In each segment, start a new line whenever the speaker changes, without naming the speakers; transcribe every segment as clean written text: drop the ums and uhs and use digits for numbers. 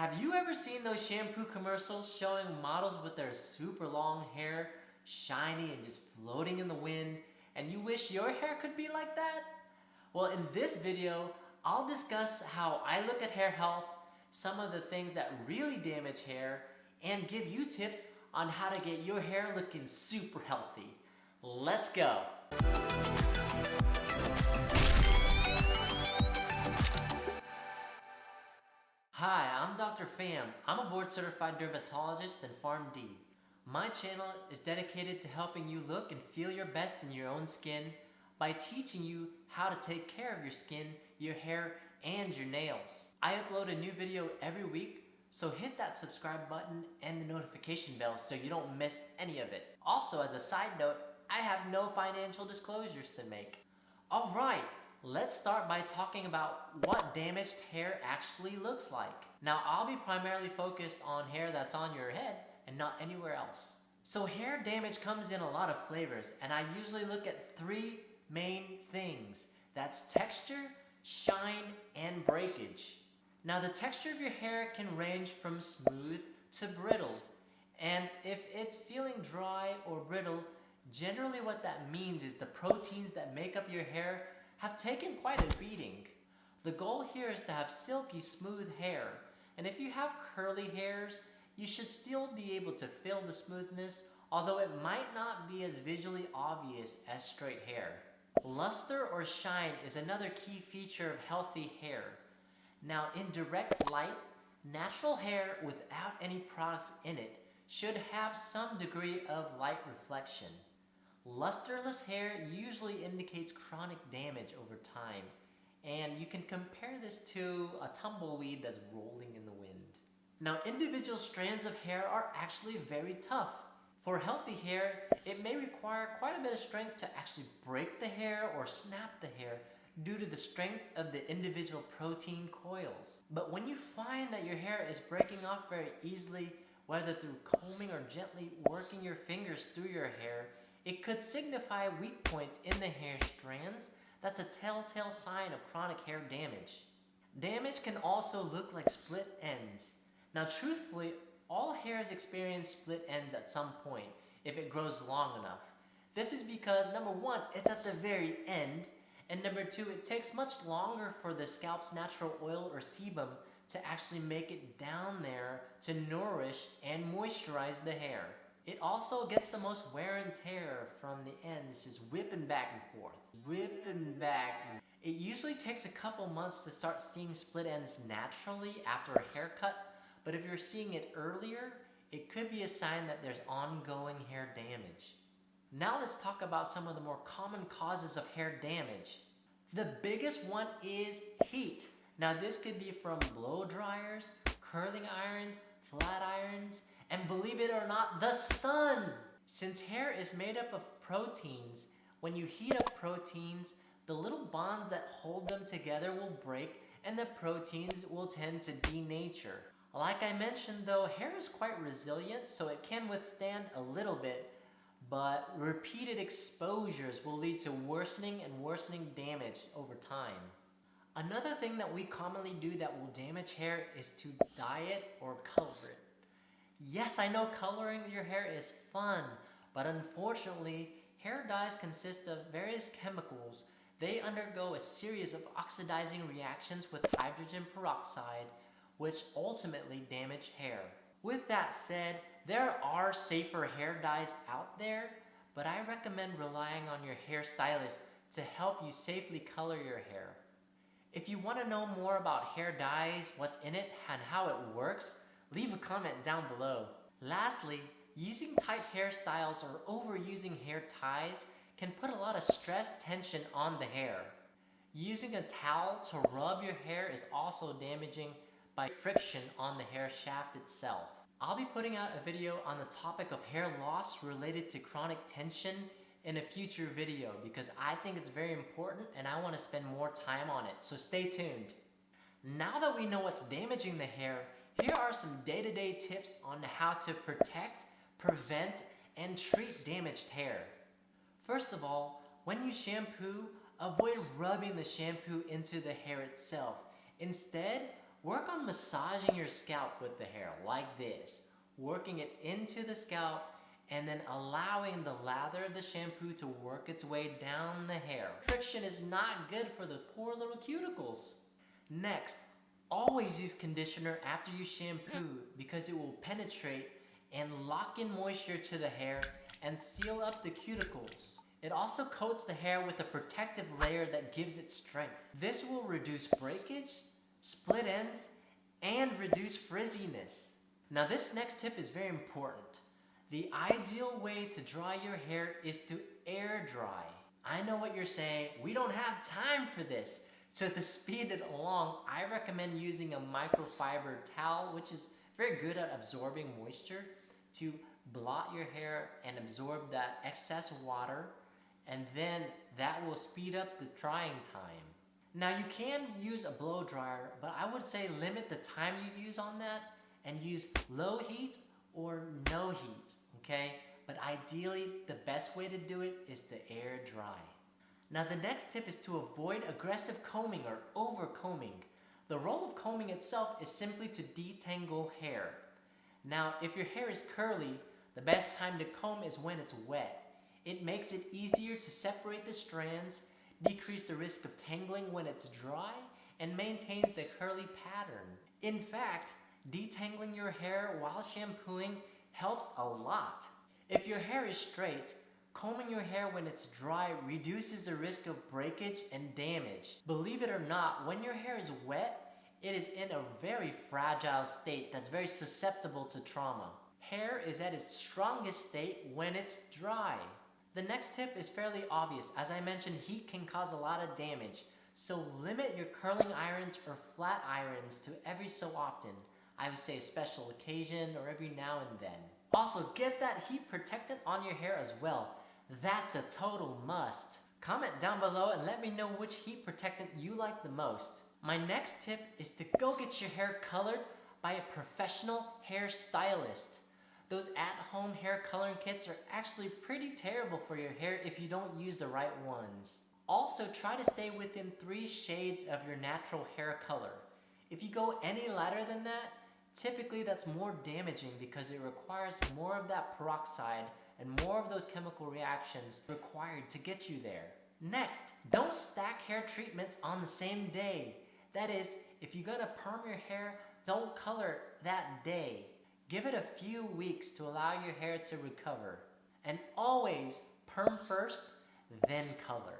Have you ever seen those shampoo commercials showing models with their super long hair, shiny and just floating in the wind, and you wish your hair could be like that? Well, in this video, I'll discuss how I look at hair health, some of the things that really damage hair, and give you tips on how to get your hair looking super healthy. Let's go! Hi, I'm Dr. Pham. I'm a board-certified dermatologist and PharmD. My channel is dedicated to helping you look and feel your best in your own skin by teaching you how to take care of your skin, your hair, and your nails. I upload a new video every week, so hit that subscribe button and the notification bell so you don't miss any of it. Also, as a side note, I have no financial disclosures to make. Alright, let's start by talking about what damaged hair actually looks like. Now, I'll be primarily focused on hair that's on your head and not anywhere else. So hair damage comes in a lot of flavors, and I usually look at three main things. That's texture, shine, and breakage. Now, the texture of your hair can range from smooth to brittle. And if it's feeling dry or brittle, generally what that means is the proteins that make up your hair have taken quite a beating. The goal here is to have silky, smooth hair. And if you have curly hairs, you should still be able to feel the smoothness, although it might not be as visually obvious as straight hair. Luster or shine is another key feature of healthy hair. Now, in direct light, natural hair without any products in it should have some degree of light reflection. Lusterless hair usually indicates chronic damage over time, and you can compare this to a tumbleweed that's rolling in the wind. Now, individual strands of hair are actually very tough. For healthy hair, it may require quite a bit of strength to actually break the hair or snap the hair due to the strength of the individual protein coils. But when you find that your hair is breaking off very easily, whether through combing or gently working your fingers through your hair, it could signify weak points in the hair strands. That's a telltale sign of chronic hair damage. Damage can also look like split ends. Now, truthfully, all hairs experience split ends at some point if it grows long enough. This is because, number one, it's at the very end, and number two, it takes much longer for the scalp's natural oil or sebum to actually make it down there to nourish and moisturize the hair. It also gets the most wear and tear from the ends, just whipping back and forth, whipping back. It usually takes a couple months to start seeing split ends naturally after a haircut, but if you're seeing it earlier, it could be a sign that there's ongoing hair damage. Now let's talk about some of the more common causes of hair damage. The biggest one is heat. Now, this could be from blow dryers, curling irons, flat irons, and believe it or not, the sun! Since hair is made up of proteins, when you heat up proteins, the little bonds that hold them together will break and the proteins will tend to denature. Like I mentioned though, hair is quite resilient, so it can withstand a little bit, but repeated exposures will lead to worsening and worsening damage over time. Another thing that we commonly do that will damage hair is to dye it or color it. Yes, I know coloring your hair is fun, but unfortunately, hair dyes consist of various chemicals. They undergo a series of oxidizing reactions with hydrogen peroxide, which ultimately damage hair. With that said, there are safer hair dyes out there, but I recommend relying on your hairstylist to help you safely color your hair. If you want to know more about hair dyes, what's in it, and how it works, leave a comment down below. Lastly, using tight hairstyles or overusing hair ties can put a lot of stress tension on the hair. Using a towel to rub your hair is also damaging by friction on the hair shaft itself. I'll be putting out a video on the topic of hair loss related to chronic tension in a future video because I think it's very important and I want to spend more time on it, so stay tuned. Now that we know what's damaging the hair, here are some day-to-day tips on how to protect, prevent, and treat damaged hair. First of all, when you shampoo, avoid rubbing the shampoo into the hair itself. Instead, work on massaging your scalp with the hair like this, working it into the scalp and then allowing the lather of the shampoo to work its way down the hair. Friction is not good for the poor little cuticles. Next, always use conditioner after you shampoo because it will penetrate and lock in moisture to the hair and seal up the cuticles. It also coats the hair with a protective layer that gives it strength. This will reduce breakage, split ends, and reduce frizziness. Now this next tip is very important. The ideal way to dry your hair is to air dry. I know what you're saying, we don't have time for this. So to speed it along, I recommend using a microfiber towel, which is very good at absorbing moisture, to blot your hair and absorb that excess water, and then that will speed up the drying time. Now you can use a blow dryer, but I would say limit the time you use on that and use low heat or no heat, okay? But ideally, the best way to do it is to air dry. Now the next tip is to avoid aggressive combing or over combing. The role of combing itself is simply to detangle hair. Now if your hair is curly, the best time to comb is when it's wet. It makes it easier to separate the strands, decrease the risk of tangling when it's dry, and maintains the curly pattern. In fact, detangling your hair while shampooing helps a lot. If your hair is straight, combing your hair when it's dry reduces the risk of breakage and damage. Believe it or not, when your hair is wet, it is in a very fragile state that's very susceptible to trauma. Hair is at its strongest state when it's dry. The next tip is fairly obvious. As I mentioned, heat can cause a lot of damage. So limit your curling irons or flat irons to every so often. I would say a special occasion or every now and then. Also, get that heat protectant on your hair as well. That's a total must. Comment down below and let me know which heat protectant you like the most. My next tip is to go get your hair colored by a professional hairstylist. Those at-home hair coloring kits are actually pretty terrible for your hair if you don't use the right ones. Also, try to stay within 3 shades of your natural hair color. If you go any lighter than that, typically that's more damaging because it requires more of that peroxide and more of those chemical reactions required to get you there. Next, don't stack hair treatments on the same day. That is, if you're gonna perm your hair, don't color that day. Give it a few weeks to allow your hair to recover. And always perm first, then color.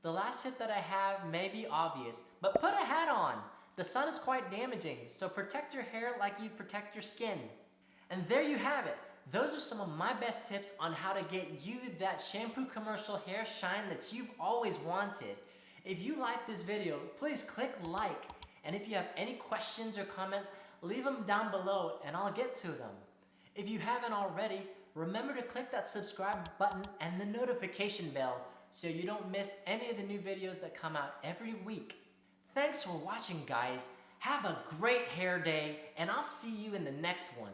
The last tip that I have may be obvious, but put a hat on. The sun is quite damaging, so protect your hair like you protect your skin. And there you have it. Those are some of my best tips on how to get you that shampoo commercial hair shine that you've always wanted. If you like this video, please click like. And if you have any questions or comments, leave them down below and I'll get to them. If you haven't already, remember to click that subscribe button and the notification bell so you don't miss any of the new videos that come out every week. Thanks for watching, guys. Have a great hair day, and I'll see you in the next one.